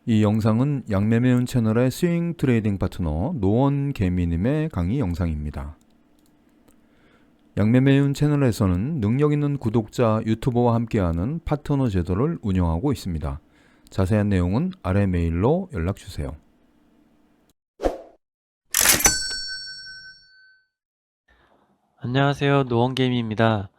이 영상은 양매매운 채널의 스윙 트레이딩 파트너 노원개미님의 강의 영상입니다. 양매매운 채널에서는 능력 있는 구독자 유튜버와 함께하는 파트너 제도를 운영하고 있습니다. 자세한 내용은 아래 메일로 연락주세요. 안녕하세요. 노원게임입니다.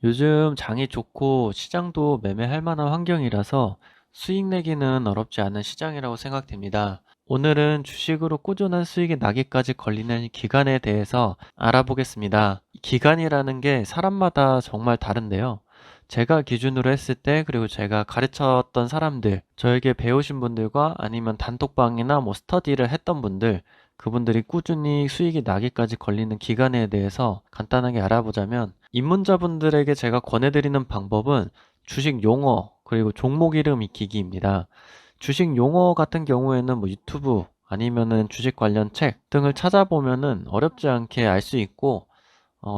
요즘 장이 좋고 시장도 매매할 만한 환경이라서 수익 내기는 어렵지 않은 시장이라고 생각됩니다. 오늘은 주식으로 꾸준한 수익이 나기까지 걸리는 기간에 대해서 알아보겠습니다. 기간이라는 게 사람마다 정말 다른데요. 제가 기준으로 했을 때, 그리고 제가 가르쳤던 사람들, 저에게 배우신 분들과 아니면 단톡방이나 스터디를 했던 분들, 그분들이 꾸준히 수익이 나기까지 걸리는 기간에 대해서 간단하게 알아보자면, 입문자분들에게 제가 권해드리는 방법은 주식 용어 그리고 종목 이름 익히기입니다. 주식 용어 같은 경우에는 유튜브 아니면은 주식 관련 책 등을 찾아보면은 어렵지 않게 알 수 있고,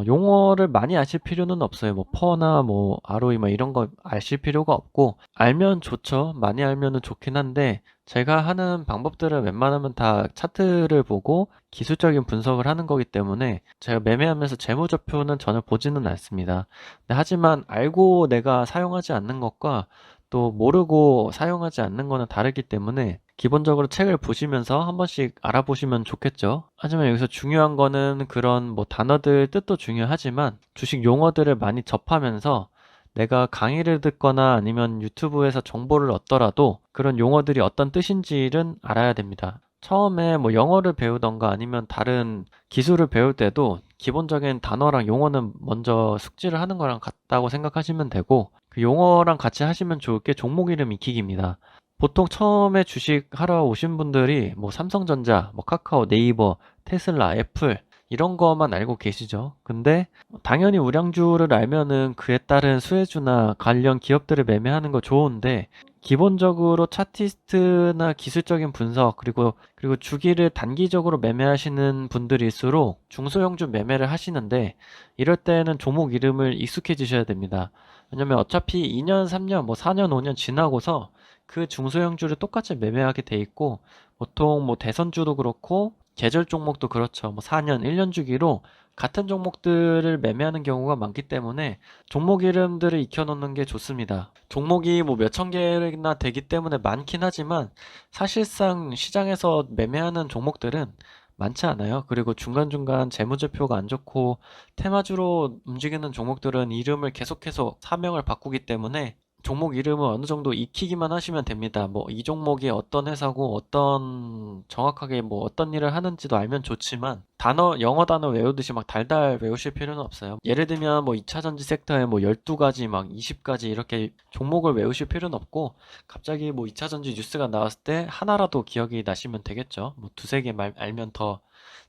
용어를 많이 아실 필요는 없어요. 퍼나 ROE 이런 거 아실 필요가 없고, 알면 좋죠. 많이 알면은 좋긴 한데, 제가 하는 방법들은 웬만하면 다 차트를 보고 기술적인 분석을 하는 거기 때문에 제가 매매하면서 재무제표는 전혀 보지는 않습니다. 하지만 알고 내가 사용하지 않는 것과 또 모르고 사용하지 않는 거는 다르기 때문에 기본적으로 책을 보시면서 한 번씩 알아보시면 좋겠죠. 하지만 여기서 중요한 거는 그런 단어들 뜻도 중요하지만 주식 용어들을 많이 접하면서 내가 강의를 듣거나 아니면 유튜브에서 정보를 얻더라도 그런 용어들이 어떤 뜻인지는 알아야 됩니다. 처음에 영어를 배우던가 아니면 다른 기술을 배울 때도 기본적인 단어랑 용어는 먼저 숙지를 하는 거랑 같다고 생각하시면 되고, 그 용어랑 같이 하시면 좋을 게 종목 이름 익히기입니다. 보통 처음에 주식 하러 오신 분들이 삼성전자, 카카오, 네이버, 테슬라, 애플 이런 거만 알고 계시죠. 근데 당연히 우량주를 알면은 그에 따른 수혜주나 관련 기업들을 매매하는 거 좋은데, 기본적으로 차티스트나 기술적인 분석 그리고 주기를 단기적으로 매매하시는 분들일수록 중소형주 매매를 하시는데, 이럴 때는 종목 이름을 익숙해지셔야 됩니다. 왜냐면 어차피 2년, 3년, 4년, 5년 지나고서 그 중소형주를 똑같이 매매하게 돼 있고, 보통 대선주도 그렇고 계절 종목도 그렇죠. 4년, 1년 주기로 같은 종목들을 매매하는 경우가 많기 때문에 종목 이름들을 익혀놓는 게 좋습니다. 종목이 몇천 개나 되기 때문에 많긴 하지만 사실상 시장에서 매매하는 종목들은 많지 않아요. 그리고 중간중간 재무제표가 안 좋고 테마주로 움직이는 종목들은 이름을 계속해서 사명을 바꾸기 때문에 종목 이름을 어느 정도 익히기만 하시면 됩니다. 이 종목이 어떤 회사고 어떤 정확하게 어떤 일을 하는지도 알면 좋지만 영어 단어 외우듯이 달달 외우실 필요는 없어요. 예를 들면 2차 전지 섹터에 12가지 20가지 이렇게 종목을 외우실 필요는 없고, 갑자기 2차 전지 뉴스가 나왔을 때 하나라도 기억이 나시면 되겠죠. 두세 개 알면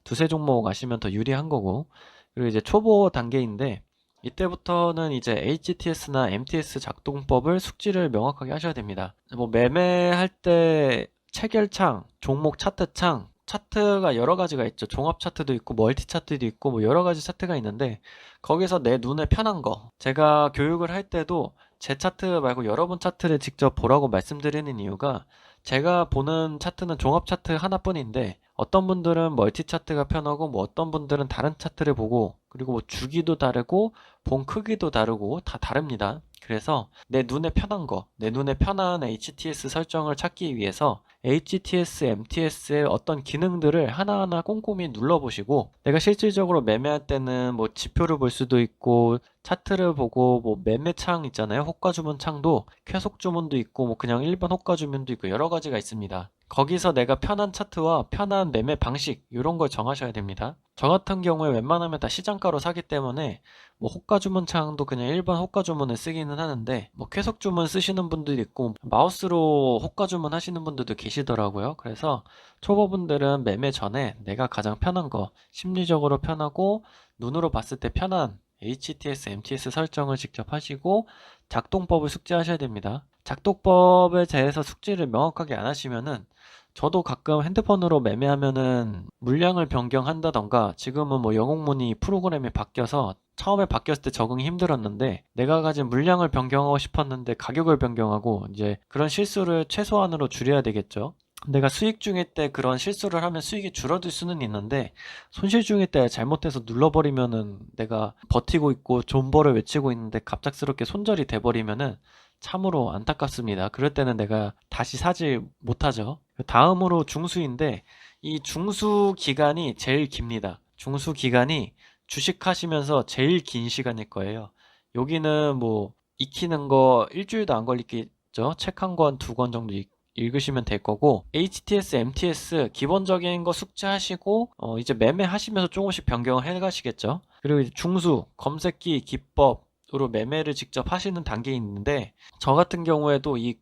두세 종목 아시면 더 유리한 거고. 그리고 이제 초보 단계인데, 이때부터는 이제 HTS나 MTS 작동법을 숙지를 명확하게 하셔야 됩니다. 매매할 때 체결창, 종목 차트창, 차트가 여러 가지가 있죠. 종합 차트도 있고 멀티 차트도 있고 여러 가지 차트가 있는데, 거기서 내 눈에 편한 거, 제가 교육을 할 때도 제 차트 말고 여러분 차트를 직접 보라고 말씀드리는 이유가, 제가 보는 차트는 종합 차트 하나뿐인데 어떤 분들은 멀티 차트가 편하고 어떤 분들은 다른 차트를 보고, 그리고 주기도 다르고 본 크기도 다르고 다 다릅니다. 그래서 내 눈에 편한 거, 내 눈에 편한 HTS 설정을 찾기 위해서 HTS, MTS의 어떤 기능들을 하나하나 꼼꼼히 눌러보시고, 내가 실질적으로 매매할 때는 지표를 볼 수도 있고 차트를 보고 매매창 있잖아요. 호가 주문 창도 쾌속 주문도 있고 그냥 일반 호가 주문도 있고 여러 가지가 있습니다. 거기서 내가 편한 차트와 편한 매매 방식 이런 걸 정하셔야 됩니다. 저 같은 경우에 웬만하면 다 시장가로 사기 때문에 호가 주문 창도 그냥 일반 호가 주문을 쓰기는 하는데, 쾌속 주문 쓰시는 분들도 있고 마우스로 호가 주문 하시는 분들도 계시더라고요. 그래서 초보분들은 매매 전에 내가 가장 편한 거, 심리적으로 편하고 눈으로 봤을 때 편한 HTS, MTS 설정을 직접 하시고 작동법을 숙지하셔야 됩니다. 작동법에 대해서 숙지를 명확하게 안 하시면은, 저도 가끔 핸드폰으로 매매하면은 물량을 변경한다던가, 지금은 영웅문의 프로그램이 바뀌어서 처음에 바뀌었을 때 적응이 힘들었는데 내가 가진 물량을 변경하고 싶었는데 가격을 변경하고 이제 그런 실수를 최소한으로 줄여야 되겠죠. 내가 수익 중일 때 그런 실수를 하면 수익이 줄어들 수는 있는데 손실 중일 때 잘못해서 눌러버리면은 내가 버티고 있고 존버를 외치고 있는데 갑작스럽게 손절이 돼버리면은 참으로 안타깝습니다. 그럴 때는 내가 다시 사지 못하죠. 다음으로 중수인데 이 중수 기간이 제일 깁니다. 중수 기간이 주식하시면서 제일 긴 시간일 거예요. 여기는 뭐 익히는 거 일주일도 안 걸리겠죠. 책 한 권, 두 권 정도 읽으시면 될 거고 HTS, MTS 기본적인 거 숙지하시고 이제 매매하시면서 조금씩 변경을 해 가시겠죠. 그리고 이제 중수, 검색기, 기법으로 매매를 직접 하시는 단계에 있는데 저 같은 경우에도 이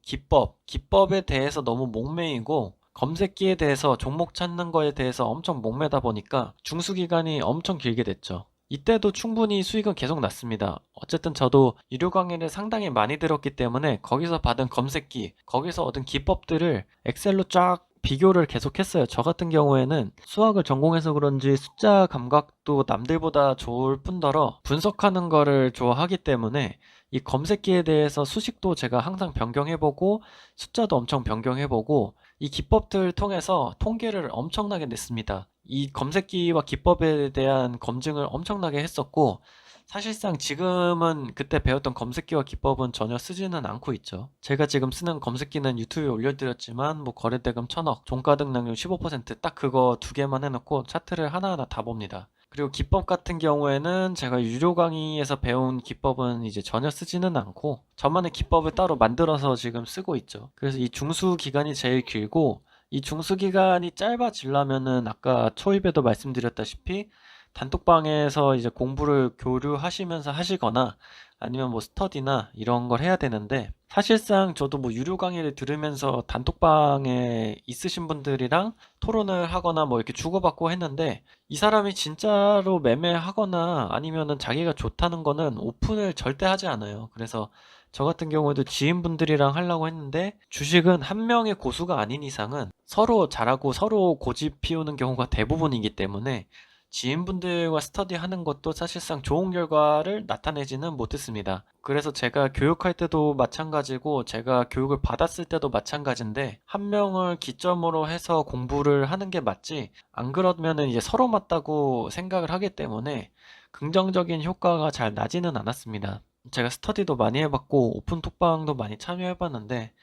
기법에 대해서 너무 목매이고 검색기에 대해서 종목 찾는 거에 대해서 엄청 목매다 보니까 중수 기간이 엄청 길게 됐죠. 이때도 충분히 수익은 계속 났습니다. 어쨌든 저도 유료 강의를 상당히 많이 들었기 때문에 거기서 받은 검색기, 거기서 얻은 기법들을 엑셀로 쫙 비교를 계속했어요. 저 같은 경우에는 수학을 전공해서 그런지 숫자 감각도 남들보다 좋을 뿐더러 분석하는 거를 좋아하기 때문에 이 검색기에 대해서 수식도 제가 항상 변경해보고 숫자도 엄청 변경해보고 이 기법들 통해서 통계를 엄청나게 냈습니다. 이 검색기와 기법에 대한 검증을 엄청나게 했었고 사실상 지금은 그때 배웠던 검색기와 기법은 전혀 쓰지는 않고 있죠. 제가 지금 쓰는 검색기는 유튜브에 올려드렸지만 뭐 거래대금 1000억, 종가 등락률 15%딱 그거 두 개만 해놓고 차트를 하나하나 다 봅니다. 그리고 기법 같은 경우에는 제가 유료 강의에서 배운 기법은 이제 전혀 쓰지는 않고 저만의 기법을 따로 만들어서 지금 쓰고 있죠. 그래서 이 중수 기간이 제일 길고 이 중수 기간이 짧아지려면은 아까 초입에도 말씀드렸다시피 단톡방에서 이제 공부를 교류하시면서 하시거나 아니면 뭐 스터디나 이런 걸 해야 되는데 사실상 저도 뭐 유료 강의를 들으면서 단톡방에 있으신 분들이랑 토론을 하거나 뭐 이렇게 주고받고 했는데 이 사람이 진짜로 매매하거나 아니면은 자기가 좋다는 거는 오픈을 절대 하지 않아요. 그래서 저 같은 경우에도 지인분들이랑 하려고 했는데 주식은 한 명의 고수가 아닌 이상은 서로 잘하고 서로 고집 피우는 경우가 대부분이기 때문에 지인분들과 스터디하는 것도 사실상 좋은 결과를 나타내지는 못했습니다. 그래서 제가 교육할 때도 마찬가지고 제가 교육을 받았을 때도 마찬가지인데 한 명을 기점으로 해서 공부를 하는 게 맞지 안 그러면은 이제 서로 맞다고 생각을 하기 때문에 긍정적인 효과가 잘 나지는 않았습니다. 제가 스터디도 많이 해봤고 오픈 톡방도 많이 참여해봤는데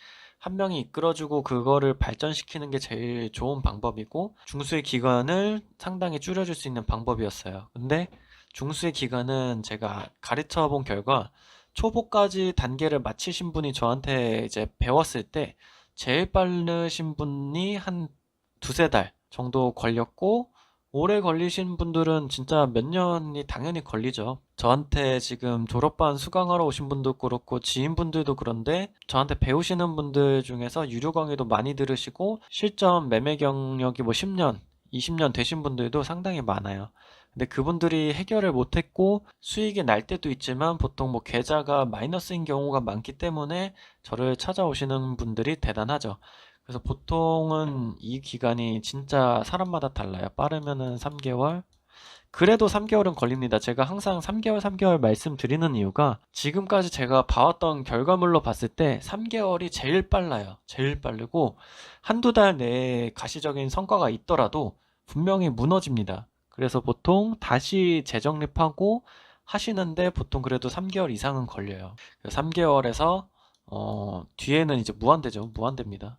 한 명이 이끌어주고 그거를 발전시키는 게 제일 좋은 방법이고 중수의 기간을 상당히 줄여줄 수 있는 방법이었어요. 근데 중수의 기간은 제가 가르쳐 본 결과 초보까지 단계를 마치신 분이 저한테 이제 배웠을 때 제일 빠르신 분이 한 두세 달 정도 걸렸고 오래 걸리신 분들은 진짜 몇 년이 당연히 걸리죠. 저한테 지금 졸업반 수강하러 오신 분도 그렇고 지인분들도 그런데 저한테 배우시는 분들 중에서 유료 강의도 많이 들으시고 실전 매매 경력이 뭐 10년, 20년 되신 분들도 상당히 많아요. 근데 그분들이 해결을 못했고 수익이 날 때도 있지만 보통 뭐 계좌가 마이너스인 경우가 많기 때문에 저를 찾아오시는 분들이 대단하죠. 그래서 보통은 이 기간이 진짜 사람마다 달라요. 빠르면은 3개월, 그래도 3개월은 걸립니다. 제가 항상 3개월 말씀드리는 이유가 지금까지 제가 봐왔던 결과물로 봤을 때 3개월이 제일 빨라요. 제일 빠르고 한두 달 내에 가시적인 성과가 있더라도 분명히 무너집니다. 그래서 보통 다시 재정립하고 하시는데 보통 그래도 3개월 이상은 걸려요. 3개월에서 뒤에는 이제 무한대죠. 무한대입니다.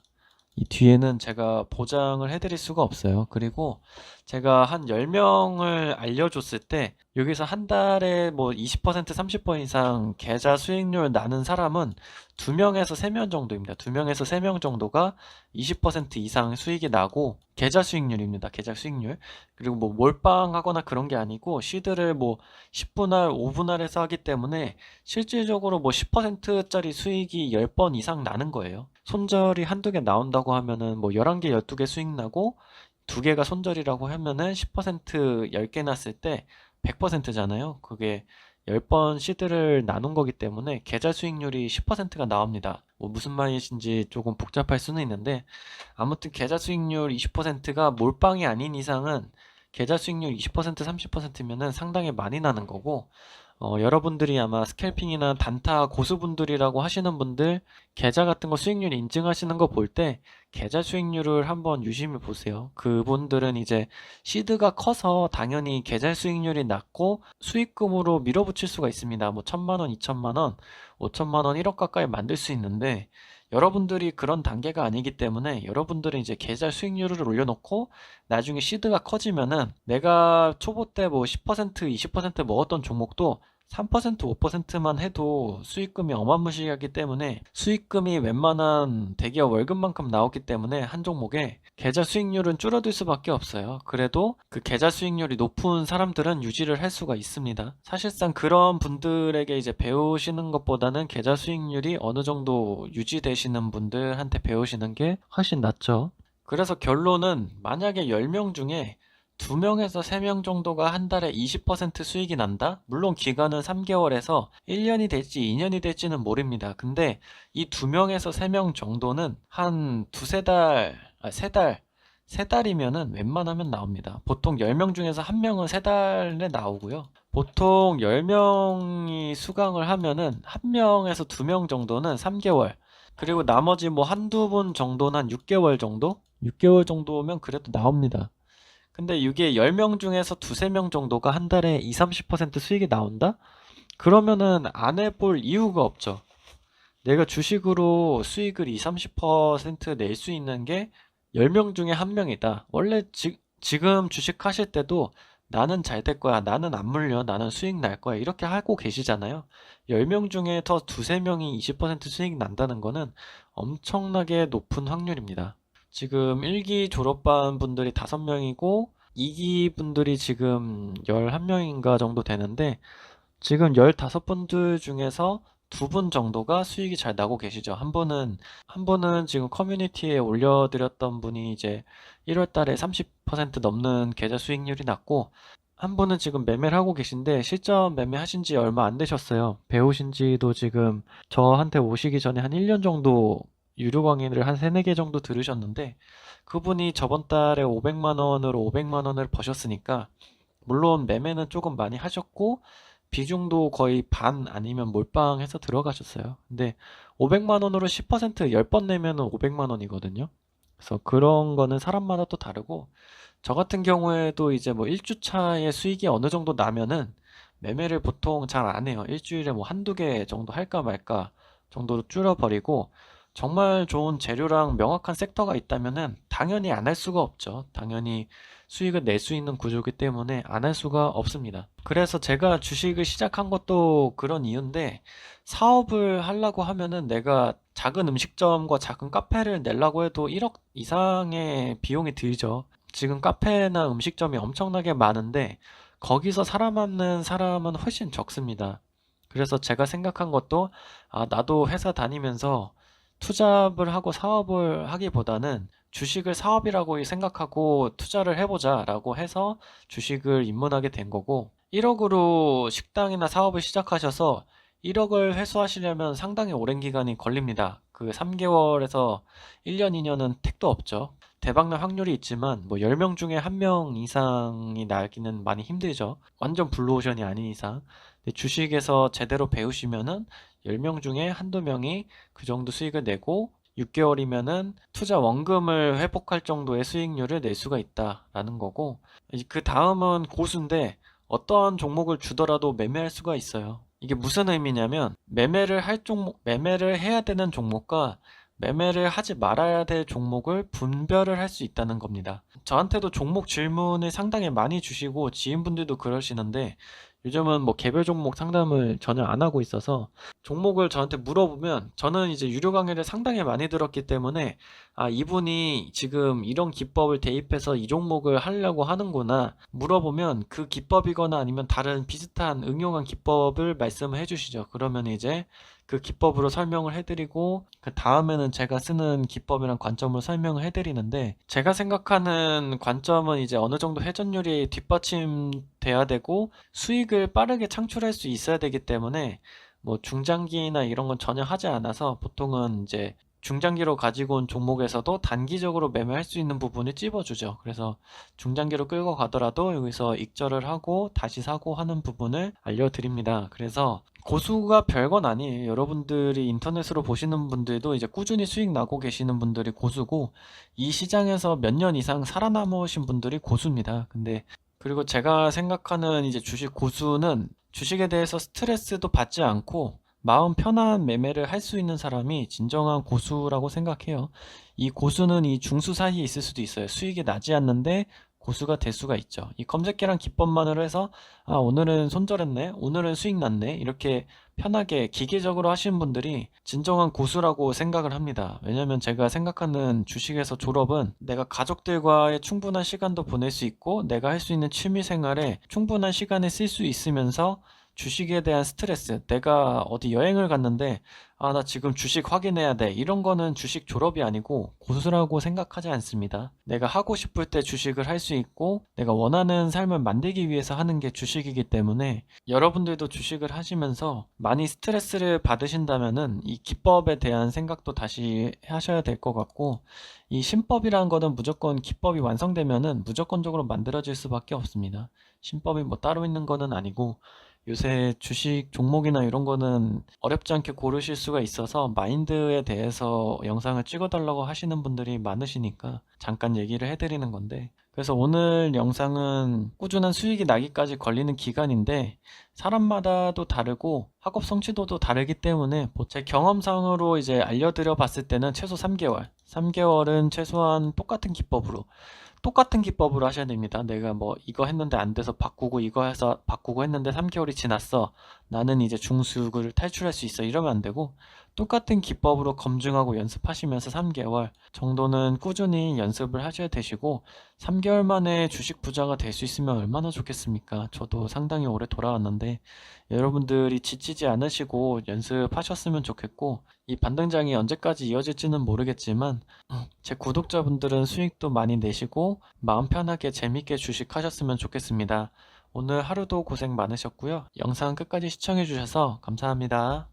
이 뒤에는 제가 보장을 해드릴 수가 없어요. 그리고 제가 한 10명을 알려줬을 때 여기서 한 달에 뭐 20%, 30% 이상 계좌 수익률 나는 사람은 2명에서 3명 정도입니다. 2명에서 3명 정도가 20% 이상 수익이 나고 계좌 수익률입니다. 계좌 수익률. 그리고 뭐 몰빵하거나 그런 게 아니고 시드를 뭐 10분할, 5분할해서 하기 때문에 실질적으로 뭐 10%짜리 수익이 10번 이상 나는 거예요. 손절이 한두 개 나온다고 하면은 뭐 11개, 12개 수익 나고 2개가 손절이라고 하면은 10% 10개 났을 때 100%잖아요. 그게 10번 시드를 나눈 거기 때문에 계좌 수익률이 10%가 나옵니다. 뭐 무슨 말이신지 조금 복잡할 수는 있는데 아무튼 계좌 수익률 20%가 몰빵이 아닌 이상은 계좌 수익률 20% 30%면은 상당히 많이 나는 거고, 여러분들이 아마 스캘핑이나 단타 고수분들이라고 하시는 분들 계좌 같은 거 수익률 인증하시는 거 볼 때 계좌 수익률을 한번 유심히 보세요. 그분들은 이제 시드가 커서 당연히 계좌 수익률이 낮고 수익금으로 밀어붙일 수가 있습니다. 뭐 1,000만 원, 2,000만 원, 5천만 원, 1억 가까이 만들 수 있는데, 여러분들이 그런 단계가 아니기 때문에 여러분들은 이제 계좌 수익률을 올려놓고 나중에 시드가 커지면은 내가 초보 때 뭐 10%, 20% 먹었던 종목도 3%, 5%만 해도 수익금이 어마무시하기 때문에, 수익금이 웬만한 대기업 월급만큼 나오기 때문에 한 종목에 계좌 수익률은 줄어들 수밖에 없어요. 그래도 그 계좌 수익률이 높은 사람들은 유지를 할 수가 있습니다. 사실상 그런 분들에게 이제 배우시는 것보다는 계좌 수익률이 어느 정도 유지되시는 분들한테 배우시는 게 훨씬 낫죠. 그래서 결론은, 만약에 10명 중에 2명에서 3명 정도가 한 달에 20% 수익이 난다? 물론 기간은 3개월에서 1년이 될지 2년이 될지는 모릅니다. 근데 이 2명에서 3명 정도는 한 두세 달, 세 달이면은 웬만하면 나옵니다. 보통 10명 중에서 1명은 3달에 나오고요. 보통 10명이 수강을 하면은 1명에서 2명 정도는 3개월, 그리고 나머지 뭐 한두 분 정도는 한 6개월 정도? 6개월 정도면 그래도 나옵니다. 근데 이게 10명 중에서 두세 명 정도가 한 달에 2, 30% 수익이 나온다? 그러면은 안 해볼 이유가 없죠. 내가 주식으로 수익을 2, 30% 낼 수 있는 게 10명 중에 한 명이다. 원래 지금 주식 하실 때도 나는 잘 될 거야, 나는 안 물려, 나는 수익 날 거야, 이렇게 하고 계시잖아요. 10명 중에 더 두세 명이 20% 수익 난다는 거는 엄청나게 높은 확률입니다. 지금 1기 졸업반 분들이 5명이고 2기 분들이 지금 11명인가 정도 되는데, 지금 15분들 중에서 2분 정도가 수익이 잘 나고 계시죠. 한 분은 지금 커뮤니티에 올려드렸던 분이 이제 1월 달에 30% 넘는 계좌 수익률이 났고, 한 분은 지금 매매를 하고 계신데 실전 매매하신 지 얼마 안 되셨어요. 배우신 지도 지금 저한테 오시기 전에 한 1년 정도 유료 강의를 한 3, 4개 정도 들으셨는데, 그분이 저번 달에 500만 원으로 500만 원을 버셨으니까, 물론 매매는 조금 많이 하셨고 비중도 거의 반 아니면 몰빵해서 들어가셨어요. 근데 500만 원으로 10% 10번 내면은 500만 원이거든요. 그래서 그런 거는 사람마다 또 다르고, 저 같은 경우에도 이제 뭐 1주차에 수익이 어느 정도 나면은 매매를 보통 잘 안 해요. 일주일에 뭐 한두 개 정도 할까 말까 정도로 줄여버리고, 정말 좋은 재료랑 명확한 섹터가 있다면은 당연히 안 할 수가 없죠. 당연히 수익을 낼 수 있는 구조이기 때문에 안 할 수가 없습니다. 그래서 제가 주식을 시작한 것도 그런 이유인데, 사업을 하려고 하면은 내가 작은 음식점과 작은 카페를 내려고 해도 1억 이상의 비용이 들죠. 지금 카페나 음식점이 엄청나게 많은데 거기서 살아남는 사람은 훨씬 적습니다. 그래서 제가 생각한 것도, 나도 회사 다니면서 투잡을 하고 사업을 하기보다는 주식을 사업이라고 생각하고 투자를 해보자 라고 해서 주식을 입문하게 된 거고, 1억으로 식당이나 사업을 시작하셔서 1억을 회수하시려면 상당히 오랜 기간이 걸립니다. 그 3개월에서 1년, 2년은 택도 없죠. 대박날 확률이 있지만 뭐 10명 중에 1명 이상이 나기는 많이 힘들죠. 완전 블루오션이 아닌 이상. 근데 주식에서 제대로 배우시면은 10명 중에 한두 명이 그 정도 수익을 내고 6개월이면은 투자 원금을 회복할 정도의 수익률을 낼 수가 있다라는 거고, 그 다음은 고수인데 어떠한 종목을 주더라도 매매할 수가 있어요. 이게 무슨 의미냐면, 매매를 해야 되는 종목과 매매를 하지 말아야 될 종목을 분별을 할 수 있다는 겁니다. 저한테도 종목 질문을 상당히 많이 주시고 지인분들도 그러시는데, 요즘은 뭐 개별 종목 상담을 전혀 안 하고 있어서 종목을 저한테 물어보면, 저는 이제 유료 강의를 상당히 많이 들었기 때문에 이분이 지금 이런 기법을 대입해서 이 종목을 하려고 하는구나 물어보면, 그 기법이거나 아니면 다른 비슷한 응용한 기법을 말씀을 해주시죠. 그러면 이제 그 기법으로 설명을 해드리고, 그 다음에는 제가 쓰는 기법이랑 관점을 설명을 해드리는데, 제가 생각하는 관점은 이제 어느 정도 회전율이 뒷받침돼야 되고 수익을 빠르게 창출할 수 있어야 되기 때문에 뭐 중장기나 이런 건 전혀 하지 않아서 보통은 이제 중장기로 가지고 온 종목에서도 단기적으로 매매할 수 있는 부분을 찝어주죠. 그래서 중장기로 끌고 가더라도 여기서 익절을 하고 다시 사고 하는 부분을 알려드립니다. 그래서 고수가 별건 아니에요. 여러분들이 인터넷으로 보시는 분들도 이제 꾸준히 수익 나고 계시는 분들이 고수고, 이 시장에서 몇 년 이상 살아남으신 분들이 고수입니다. 근데 그리고 제가 생각하는 이제 주식 고수는 주식에 대해서 스트레스도 받지 않고 마음 편한 매매를 할 수 있는 사람이 진정한 고수라고 생각해요. 이 고수는 이 중수 사이에 있을 수도 있어요. 수익이 나지 않는데 고수가 될 수가 있죠. 이 검색계란 기법만으로 해서 아, 오늘은 손절했네, 오늘은 수익 났네, 이렇게 편하게 기계적으로 하시는 분들이 진정한 고수라고 생각을 합니다. 왜냐면 제가 생각하는 주식에서 졸업은 내가 가족들과의 충분한 시간도 보낼 수 있고 내가 할 수 있는 취미 생활에 충분한 시간을 쓸 수 있으면서 주식에 대한 스트레스, 내가 어디 여행을 갔는데 아, 나 지금 주식 확인해야 돼, 이런 거는 주식 졸업이 아니고 고수라고 생각하지 않습니다. 내가 하고 싶을 때 주식을 할 수 있고 내가 원하는 삶을 만들기 위해서 하는 게 주식이기 때문에, 여러분들도 주식을 하시면서 많이 스트레스를 받으신다면은 이 기법에 대한 생각도 다시 하셔야 될 것 같고, 이 신법이라는 거는 무조건 기법이 완성되면은 무조건적으로 만들어질 수밖에 없습니다. 신법이 뭐 따로 있는 거는 아니고, 요새 주식 종목이나 이런 거는 어렵지 않게 고르실 수가 있어서 마인드에 대해서 영상을 찍어달라고 하시는 분들이 많으시니까 잠깐 얘기를 해드리는 건데, 그래서 오늘 영상은 꾸준한 수익이 나기까지 걸리는 기간인데 사람마다도 다르고 학업 성취도도 다르기 때문에 제 경험상으로 이제 알려드려 봤을 때는 최소 3개월은 최소한 똑같은 기법으로 하셔야 됩니다. 내가 뭐 이거 했는데 안 돼서 바꾸고 이거 해서 바꾸고 했는데 3개월이 지났어, 나는 이제 중수익을 탈출할 수 있어, 이러면 안 되고 똑같은 기법으로 검증하고 연습하시면서 3개월 정도는 꾸준히 연습을 하셔야 되시고, 3개월 만에 주식 부자가 될 수 있으면 얼마나 좋겠습니까? 저도 상당히 오래 돌아왔는데 여러분들이 지치지 않으시고 연습하셨으면 좋겠고, 이 반등장이 언제까지 이어질지는 모르겠지만 제 구독자분들은 수익도 많이 내시고 마음 편하게 재밌게 주식하셨으면 좋겠습니다. 오늘 하루도 고생 많으셨고요. 영상 끝까지 시청해주셔서 감사합니다.